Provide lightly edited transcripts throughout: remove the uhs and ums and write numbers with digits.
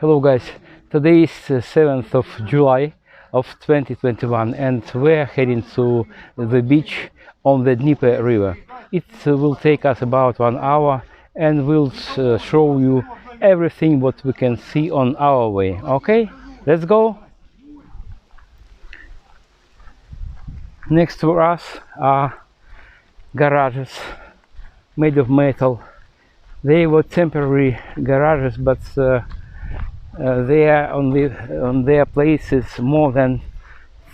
Hello guys, today is 7th of July of 2021 and we're heading to the beach on the Dnipro river. It will take us about 1 hour and we'll show you everything what we can see on our way. Okay, let's go. Next to us are garages made of metal. They were temporary garages, but they are on their places more than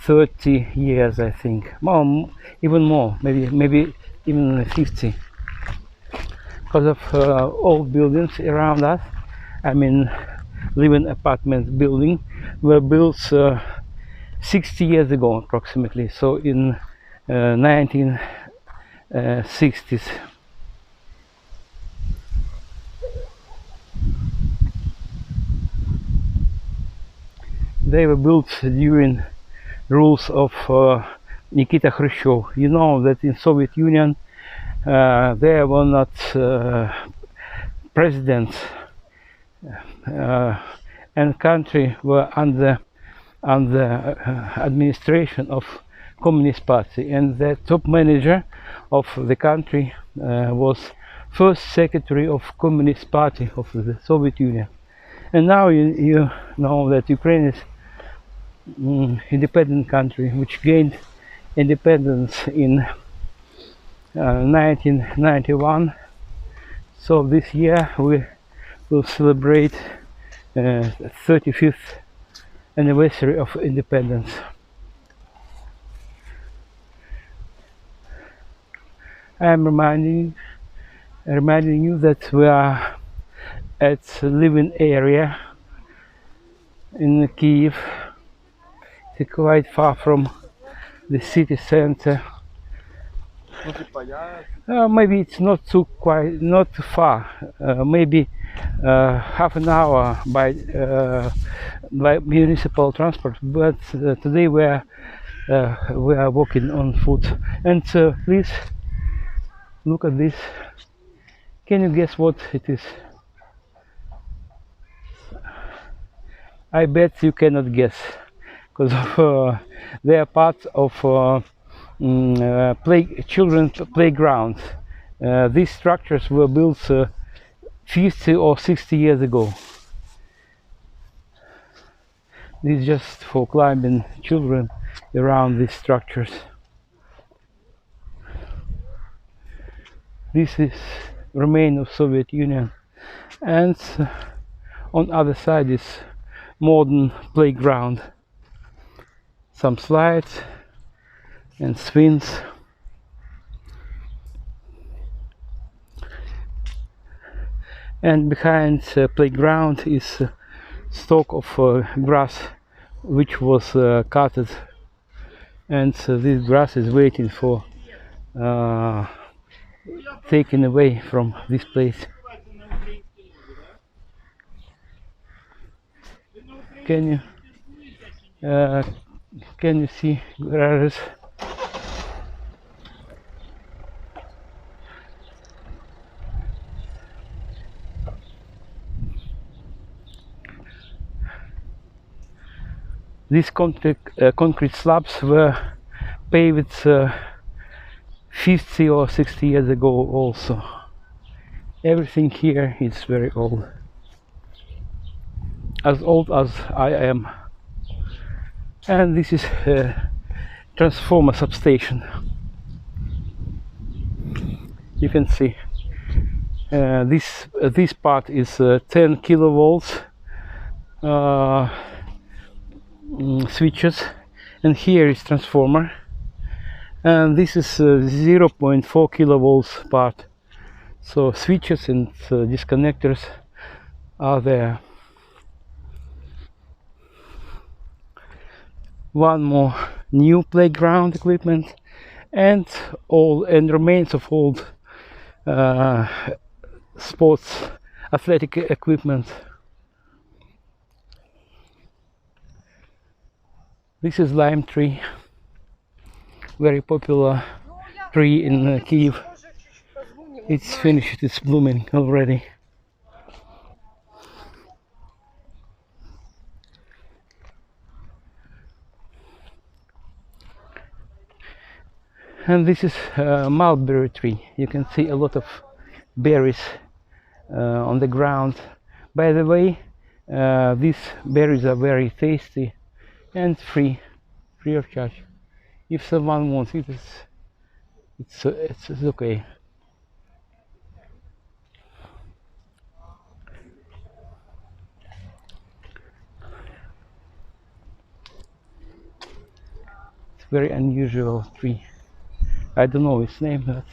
30 years, I think. Even more, maybe even 50. Because of old buildings around us. I mean, living apartment building were built 60 years ago approximately. So in 1960s. They were built during rules of Nikita Khrushchev. You know that in Soviet Union there were not presidents, and country were under administration of Communist Party, and the top manager of the country was first secretary of Communist Party of the Soviet Union. And now you know that Ukraine is independent country which gained independence in 1991. So this year we will celebrate 35th anniversary of independence. I am reminding you that we are at living area in Kyiv. It's quite far from the city center. Maybe it's not too far. Maybe half an hour by municipal transport. But today we are walking on foot. And please look at this. Can you guess what it is? I bet you cannot guess, because they are part of children's playground. These structures were built 50 or 60 years ago. This is just for climbing children around these structures. This is remain of Soviet Union, and on other side is modern playground. Some slides and swings. And behind playground is stalk of grass which was cutted, and this grass is waiting for taken away from this place. Can you see garages? These concrete slabs were paved 50 or 60 years ago also. Everything here is very old. As old as I am. And this is a transformer substation. You can see this part is 10 kilovolts switches, and here is transformer, and this is 0.4 kilovolts part. So switches and disconnectors are there. One more new playground equipment, and remains of old sports athletic equipment. This is lime tree, very popular tree in Kyiv. It's finished, it's blooming already. And this is a mulberry tree. You can see a lot of berries on the ground. By the way, these berries are very tasty and free of charge. If someone wants it, it's okay. It's a very unusual tree. I don't know its name, but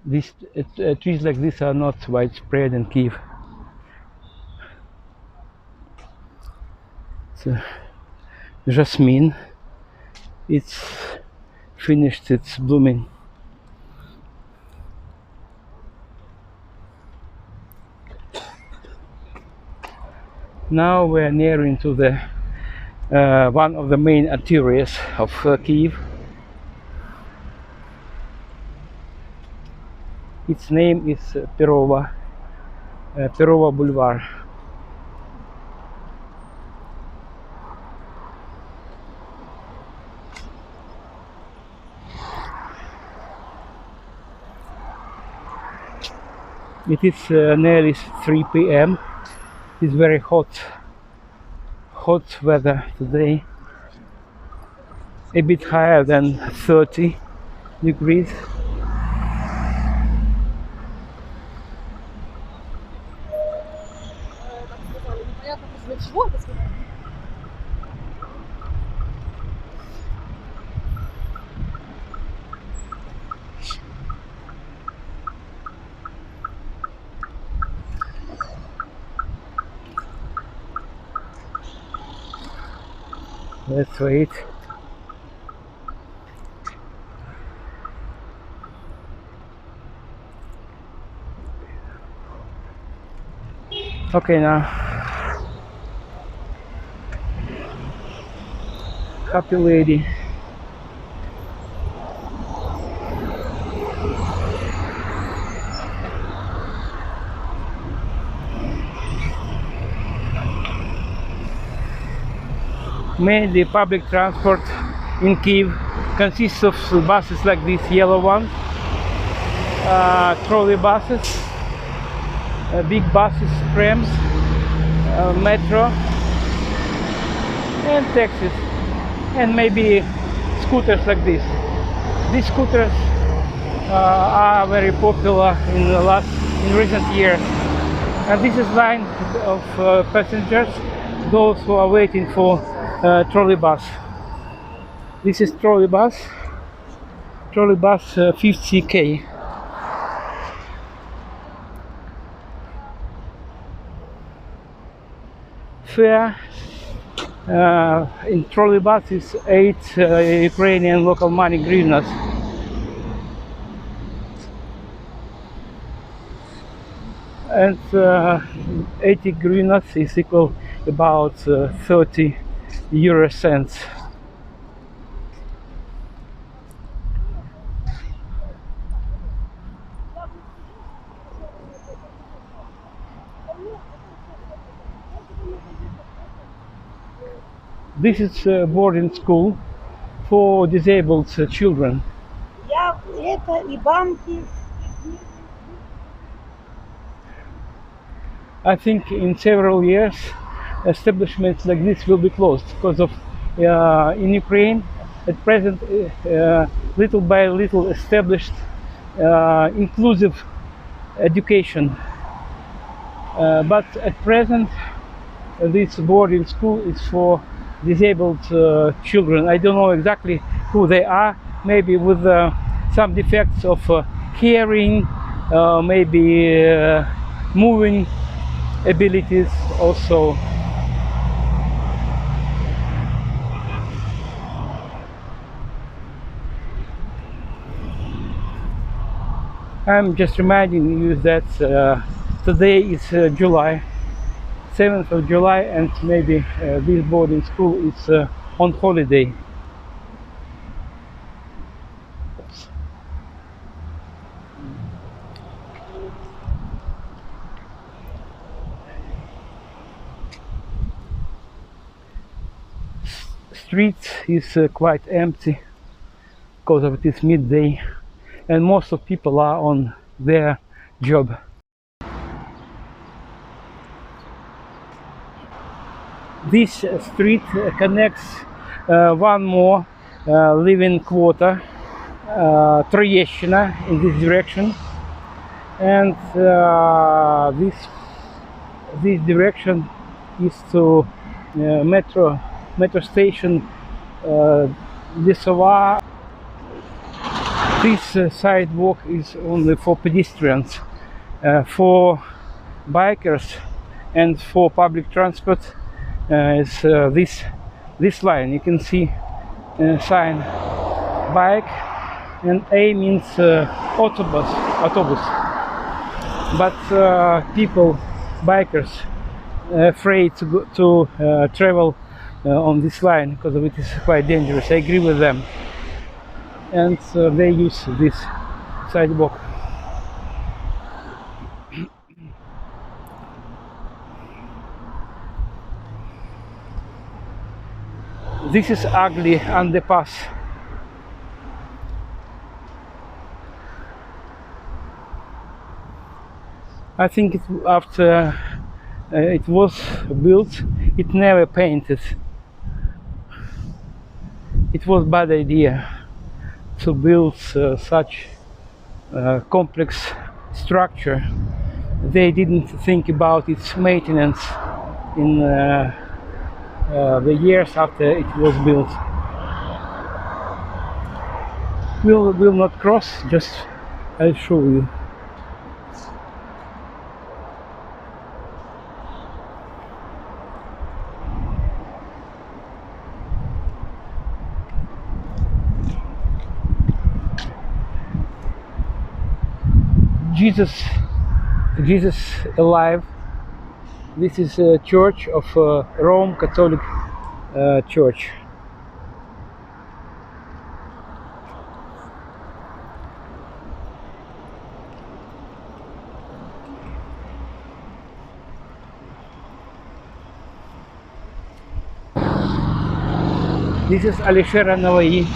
these trees like this are not widespread in Kyiv. It's jasmine. It's finished its blooming. Now we're nearing to the one of the main arteries of Kyiv. Its name is Perova Boulevard. It is nearly 3 p.m. It's very hot weather today, a bit higher than 30 degrees. Let's wait. Okay, now. Happy lady. Mainly public transport in Kyiv consists of buses like this yellow one, trolley buses, big buses, trams, metro, and taxis, and maybe scooters like this. These scooters are very popular in recent years, and this is line of passengers, those who are waiting for trolley bus. This is trolley bus 50K. Fare in trolley bus is 8 Ukrainian local money hryvnias. And 80 hryvnias is equal about 30 euro cents. This is a boarding school for disabled children. I think in several years establishments like this will be closed because of in Ukraine at present little by little established inclusive education, but at present this boarding school is for disabled children. I don't know exactly who they are, maybe with some defects of hearing, maybe moving abilities also. I'm just reminding you that today is July 7th of July, and maybe this boarding school is on holiday. Street is quite empty. because of it is midday and most of people are on their job. This street connects one more living quarter, Troyeshchina, in this direction, and this direction is to metro station Lysova. This sidewalk is only for pedestrians, for bikers and for public transport. Is this line. You can see sign bike, and A means autobus, but people, bikers, afraid to go to travel on this line because it is quite dangerous. I agree with them, and they use this sidewalk. This is ugly underpass. I think after it was built, it never painted. It was a bad idea to build such complex structure. They didn't think about its maintenance in the years after it was built. Will not cross, just I'll show you. Jesus alive. This is a church of Rome Catholic Church. This is Alishera Navai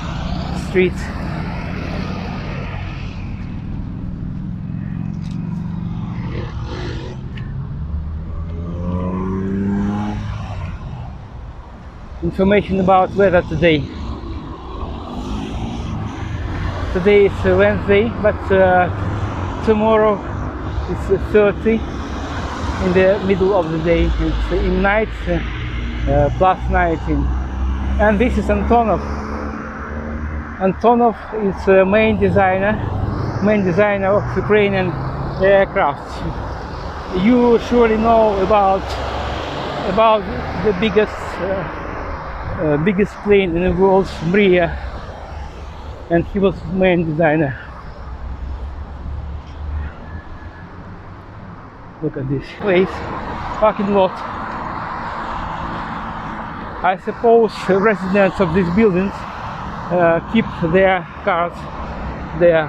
Street. Information about weather today. Today is Wednesday, but tomorrow is 30 in the middle of the day. It's in night plus 19. And this is Antonov. Antonov is the main designer of Ukrainian aircraft. You surely know about the biggest plane in the world, Mriya, and he was the main designer. Look at this place, parking lot. I suppose residents of these buildings keep their cars there.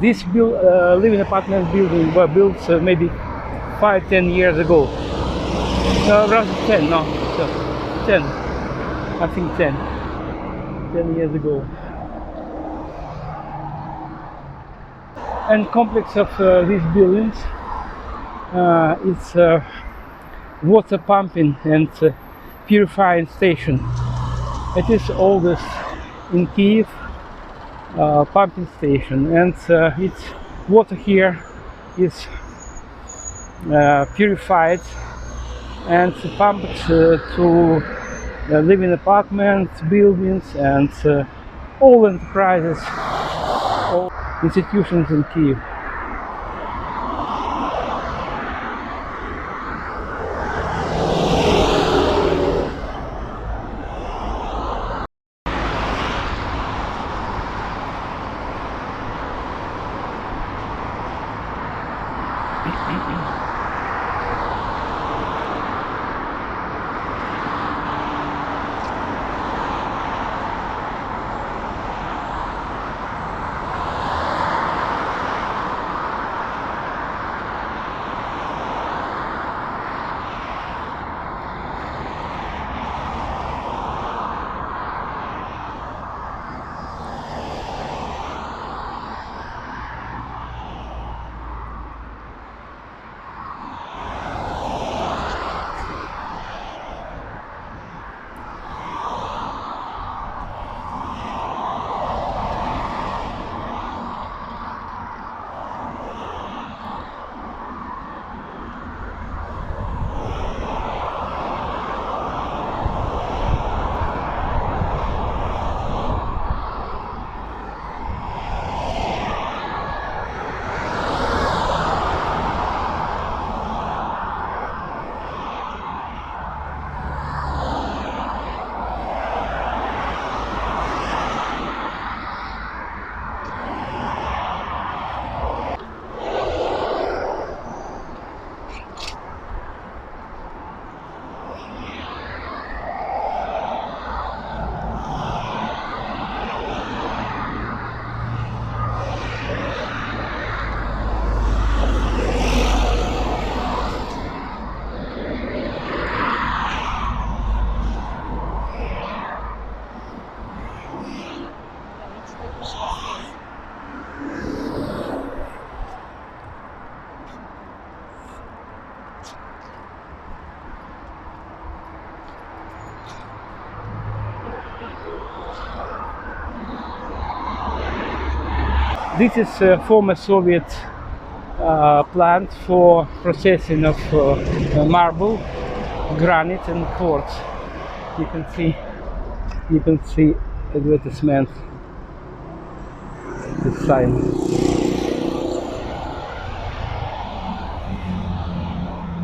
These living apartment buildings were built maybe 5-10 years ago. Rather 10, no, 10. I think 10 years ago. And complex of these buildings is water pumping and purifying station. It is oldest in Kyiv pumping station, and its water here is purified and pumped to living apartments, buildings, and all enterprises, all institutions in Kyiv. This is a former Soviet plant for processing of marble, granite and quartz. You can see advertisement, the sign.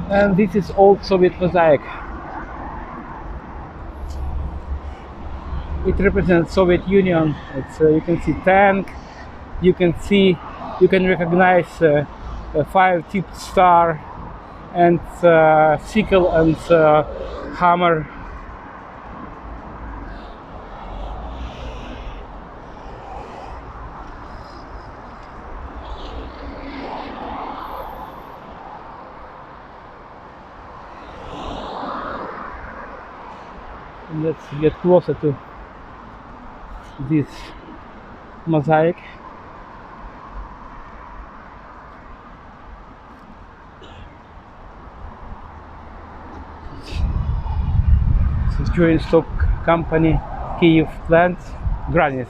And this is old Soviet mosaic. It represents Soviet Union. It's you can see tank. You can recognize a 5-tipped star and sickle and hammer. And let's get closer to this mosaic. This is joint stock company Kyiv plant, granite.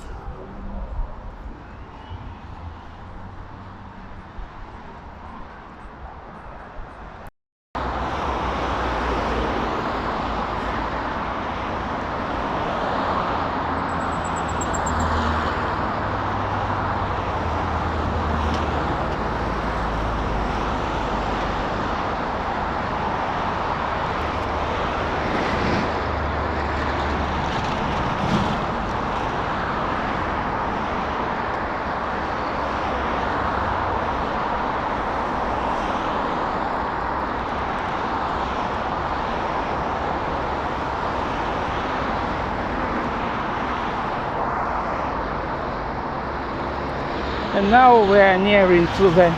And now we are nearing to the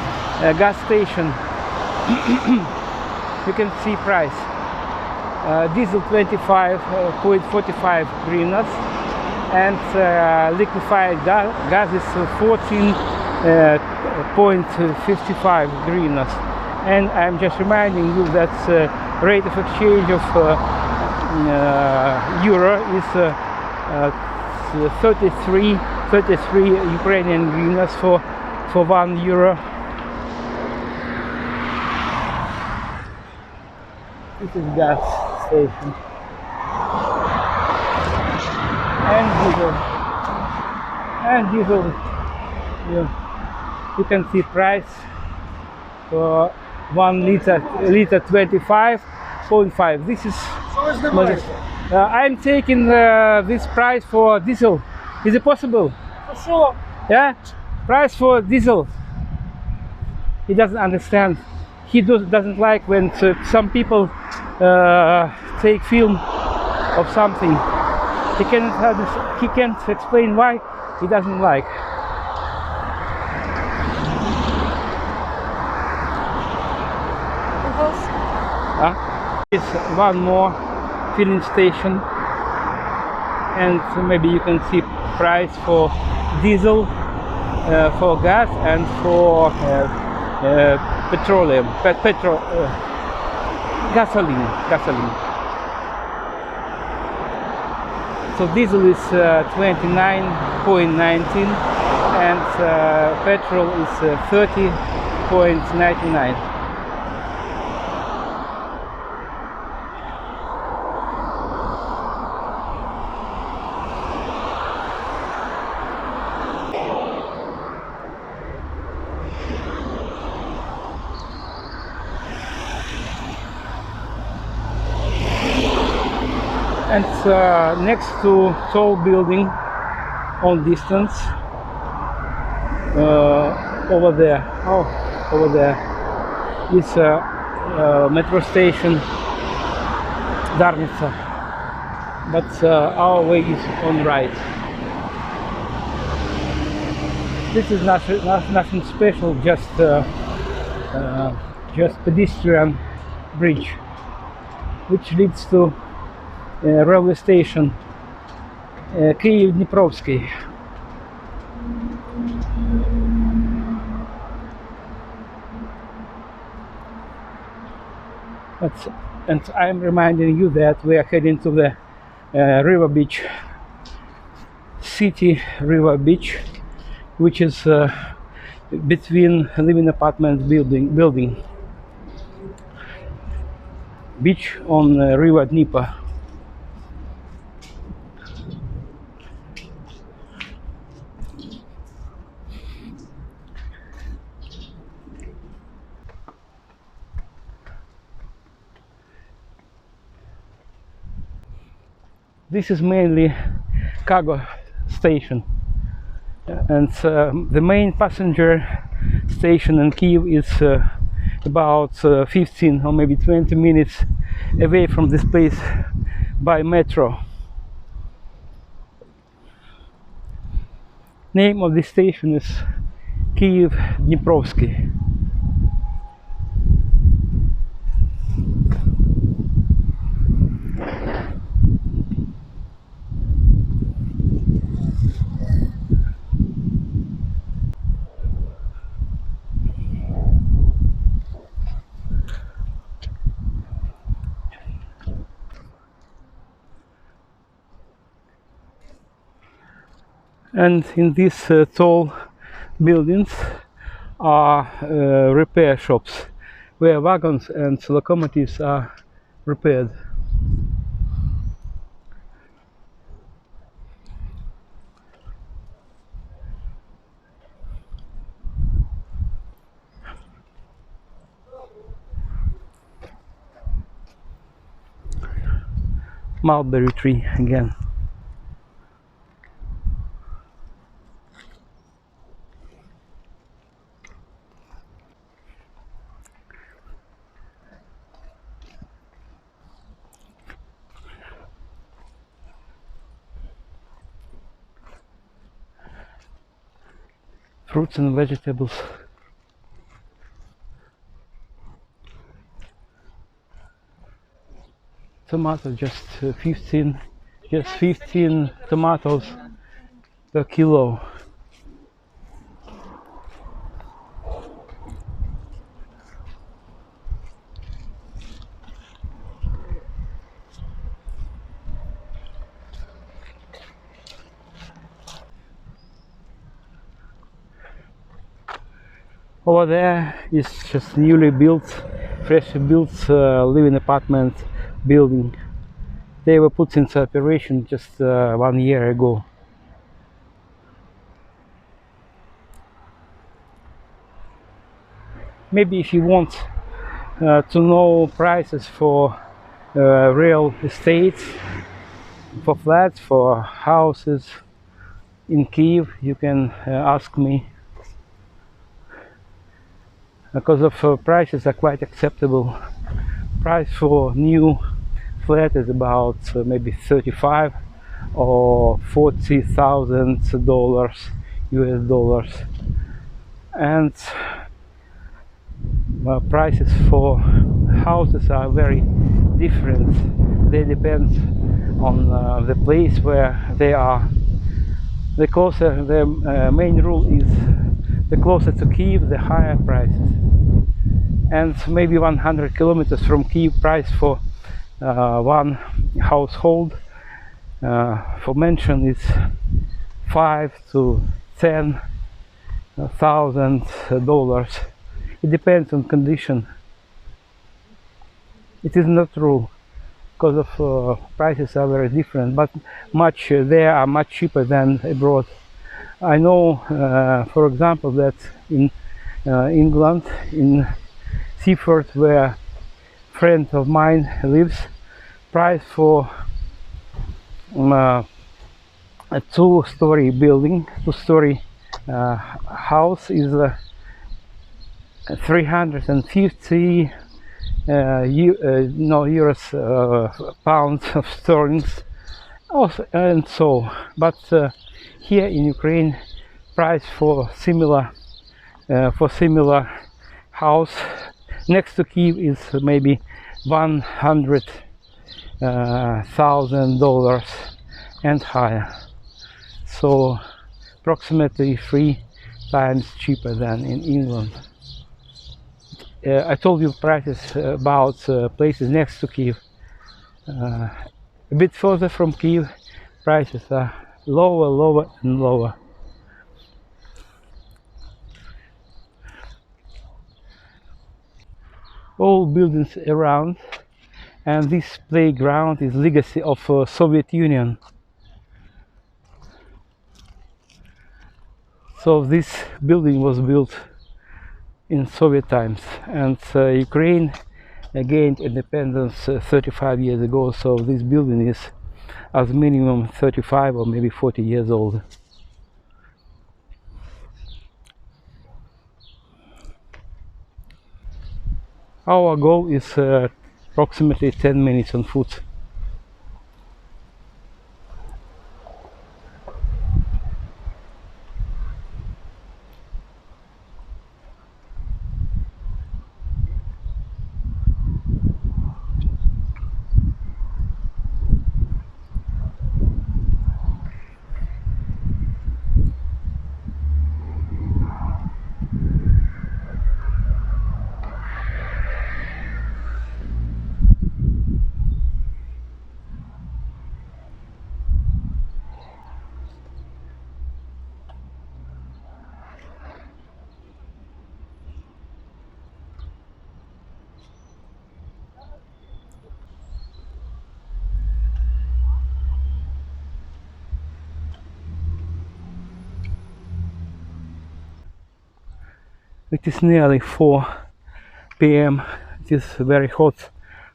gas station. You can see price. Diesel 25.45 hryvnias and liquefied gas is 14.55 hryvnias. And I'm just reminding you that rate of exchange of euro is 33 Ukrainian hryvnias for 1 euro. This is gas station. And diesel. You can see price for 1 liter 25.5. This is I'm taking this price for diesel. Is it possible? Sure. Yeah, price for diesel. He doesn't understand. He doesn't like when some people take film of something. He can't explain why he doesn't like. It's one more filling station, and maybe you can see price for diesel, for gas, and for petroleum, gasoline. So diesel is 29.19 and petrol is 30.99. And next to tall building on distance, over there is metro station Darnica, but our way is on right. This is nothing special, just pedestrian bridge which leads to railway station Kyiv-Dnipro. And I'm reminding you that we are heading to the river beach, city river beach, which is between living apartment building. Beach on river Dnipro. This is mainly cargo station, and the main passenger station in Kyiv is about 15 or maybe 20 minutes away from this place by metro. Name of this station is Kyiv-Dniprovsky. And in these tall buildings are repair shops where wagons and locomotives are repaired. Mulberry tree again. Fruits and vegetables. Tomato just 15 tomatoes per kilo. Over there is just newly built, freshly built living apartment building. They were put into operation just 1 year ago. Maybe if you want to know prices for real estate, for flats, for houses in Kyiv, you can ask me, because of prices are quite acceptable. Price for new flat is about maybe 35 or 40,000 dollars, US dollars, and prices for houses are very different. They depend on the place where they are. The closer, the main rule is the closer to Kyiv, the higher prices. And maybe 100 kilometers from Kyiv, price for one household for mansion is 5 to 10,000 dollars. It depends on condition. It is not rule, because of prices are very different, but they are much cheaper than abroad. I know, for example, that in England, in Seaford, where a friend of mine lives, price for a two-story building, two-story house is 350 pounds of sterling, also, and so. But here in Ukraine, price for similar house next to Kyiv is maybe $100,000 and higher. So approximately 3 times cheaper than in England. I told you prices about places next to Kyiv. A bit further from Kyiv, prices are lower and lower. all buildings around, and this playground is legacy of Soviet Union. So this building was built in Soviet times, and Ukraine gained independence 35 years ago, so this building is as minimum 35 or maybe 40 years old. Our goal is approximately 10 minutes on foot. It is nearly 4 p.m. It is very hot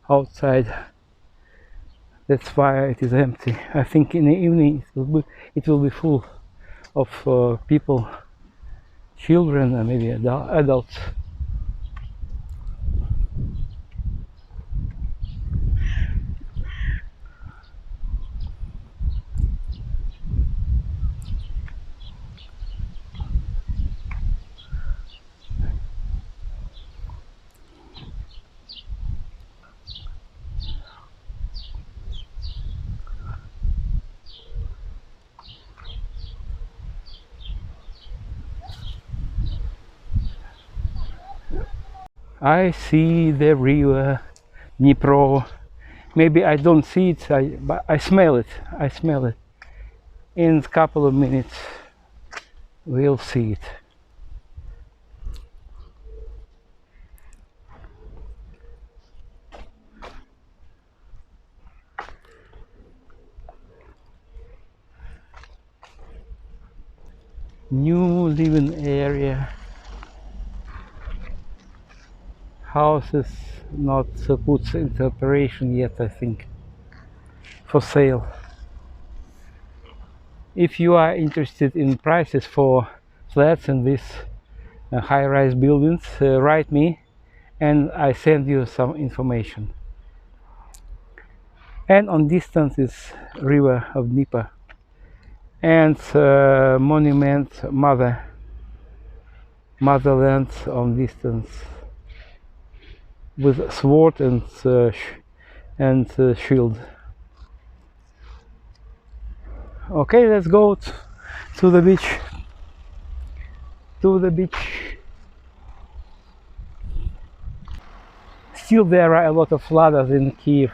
outside. That's why it is empty. I think in the evening it will be full of people, children and maybe adults. I see the river Dnipro. Maybe I don't see it, but I smell it. I smell it. In a couple of minutes, we'll see it. New living area. Houses not put into operation yet, I think, for sale. If you are interested in prices for flats in these high-rise buildings, write me and I send you some information. And on distance is river of Dnipro and monument motherland on distance with sword and shield. Okay, let's go to the beach. To the beach. Still there are a lot of flooders in Kyiv.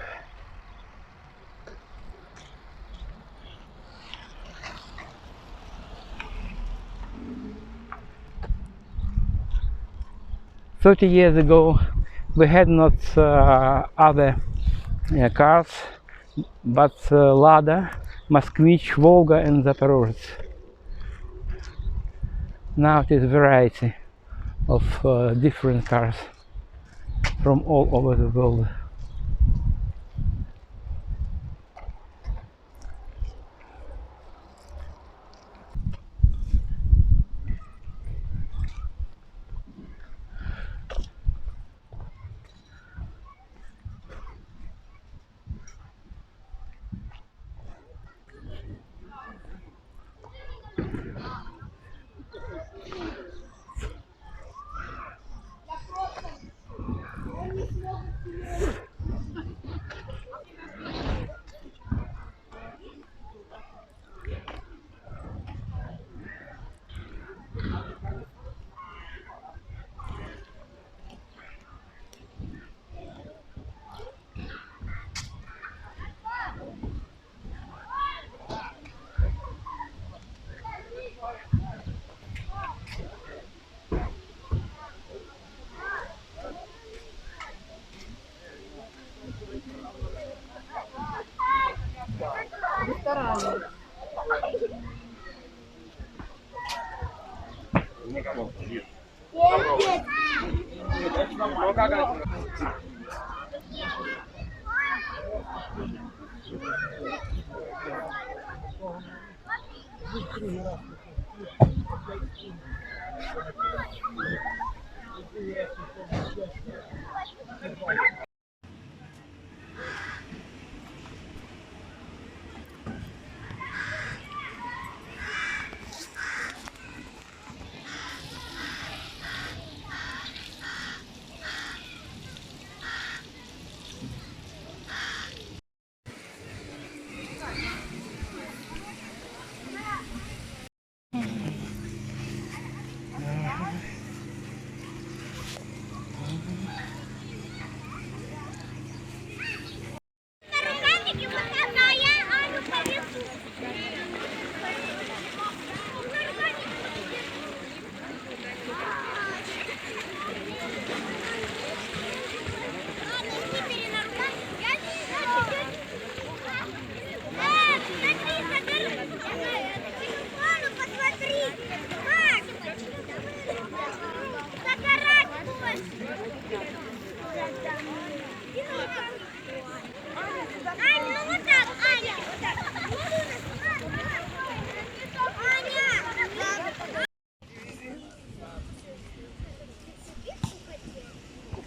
"30 years ago we had not other cars, but Lada, Moskvich, Volga and Zaporozhets. Now it is a variety of different cars from all over the world.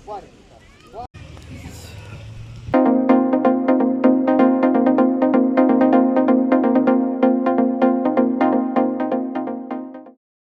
Парень.